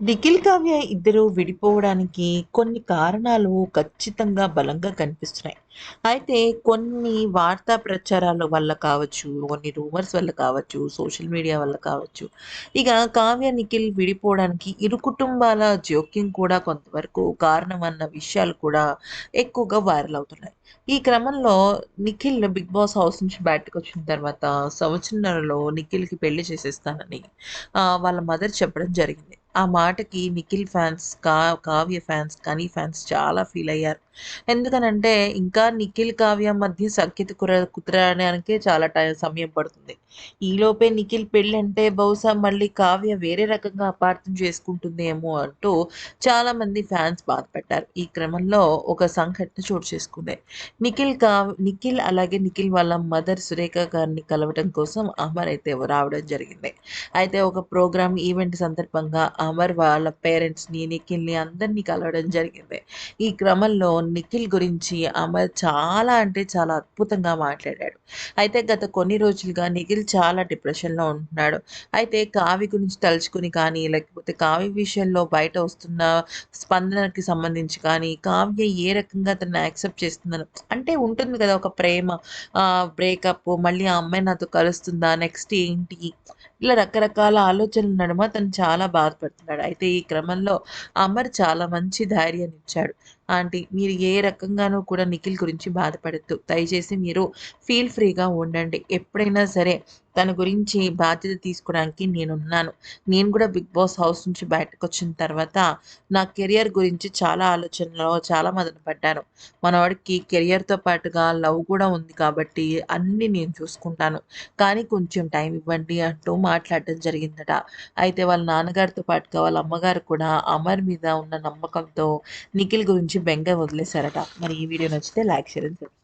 నిఖిల్, కావ్య ఇద్దరు విడిపోవడానికి కొన్ని కారణాలు ఖచ్చితంగా బలంగా కనిపిస్తున్నాయి. అయితే కొన్ని వార్తా ప్రచారాల వల్ల కావచ్చు, కొన్ని రూమర్స్ వల్ల కావచ్చు, సోషల్ మీడియా వల్ల కావచ్చు. ఇక కావ్య, నిఖిల్ విడిపోవడానికి ఇరు కుటుంబాల జోక్యం కూడా కొంతవరకు కారణం అన్న విషయాలు కూడా ఎక్కువగా వైరల్ అవుతున్నాయి. ఈ క్రమంలో నిఖిల్ బిగ్ బాస్ హౌస్ నుంచి బయటకొచ్చిన తర్వాత సంవత్సరంన్నరలో నిఖిల్‌కి పెళ్లి చేసేస్తానని వాళ్ళ మదర్ చెప్పడం జరిగింది. ఆ మాటకి నిఖిల్ ఫ్యాన్స్, కావ్య ఫ్యాన్స్, కని ఫ్యాన్స్ చాలా ఫీలయ్యారు. ఎందుకనంటే ఇంకా నిఖిల్, కావ్య మధ్య సఖ్యత కుదరడానికే చాలా సమయం పడుతుంది. ఈలోపే నిఖిల్ పెళ్ళంటే బహుశా మళ్ళీ కావ్య వేరే రకంగా అపార్థం చేసుకుంటుందేమో అంటూ చాలామంది ఫ్యాన్స్ బాధపడ్డారు. ఈ క్రమంలో ఒక సంఘటన చోటు చేసుకుంది. నిఖిల్ అలాగే నిఖిల్ వాళ్ళ మదర్ సురేఖ గారిని కలవటం కోసం అమర్ అయితే రావడం జరిగింది. అయితే ఒక ప్రోగ్రామ్ ఈవెంట్ సందర్భంగా అమర్ వాళ్ళ పేరెంట్స్‌ని, నిఖిల్‌ని అందరిని కలవడం జరిగింది. ఈ క్రమంలో నిఖిల్ గురించి అమర్ చాలా అంటే చాలా అద్భుతంగా మాట్లాడాడు. అయితే గత కొన్ని రోజులుగా నిఖిల్ చాలా డిప్రెషన్‌లో ఉంటున్నాడు. అయితే కావ్య గురించి తలుచుకొని కానీ, లేకపోతే కావ్య విషయంలో బయట వస్తున్న స్పందనకి సంబంధించి కానీ, కావ్య ఏ రకంగా తనని యాక్సెప్ట్ చేస్తుందని అంటే ఉంటుంది కదా! ఒక ప్రేమ బ్రేకప్ మళ్ళీ ఆ అమ్మాయి నాతో కలుస్తుందా? నెక్స్ట్ ఏంటి? ఇలా రకరకాల ఆలోచనల నడుమ తను చాలా బాధపడుతున్నాడు. అయితే ఈ క్రమంలో అమర్ చాలా మంచి ధైర్యాన్నిచ్చాడు. ఆంటీ, మీరు ఏ రకంగానూ కూడా నిఖిల్ గురించి బాధపడొద్దు. దయచేసి మీరు ఫీల్ ఫ్రీగా ఉండండి. ఎప్పుడైనా సరే తన గురించి బాధ్యత తీసుకోవడానికి నేనున్నాను. నేను కూడా బిగ్ బాస్ హౌస్ నుంచి బయటకొచ్చిన తర్వాత నా కెరియర్ గురించి చాలా ఆలోచనలో చాలా మదన పడ్డాను. మనోడికి కెరియర్‌తో పాటుగా లవ్ కూడా ఉంది కాబట్టి అన్నీ నేను చూసుకుంటాను. కానీ కొంచెం టైం ఇవ్వండి అంటూ మాట్లాడడం జరిగిందట. అయితే వాళ్ళ నాన్నగారితో పాటుగా వాళ్ళ అమ్మగారు కూడా అమర్ మీద ఉన్న నమ్మకంతో నిఖిల్ గురించి బెంగ వదిలేసారట. మరి ఈ వీడియో నచ్చితే లైక్, షేర్ అండ్ సబ్స్క్రైబ్.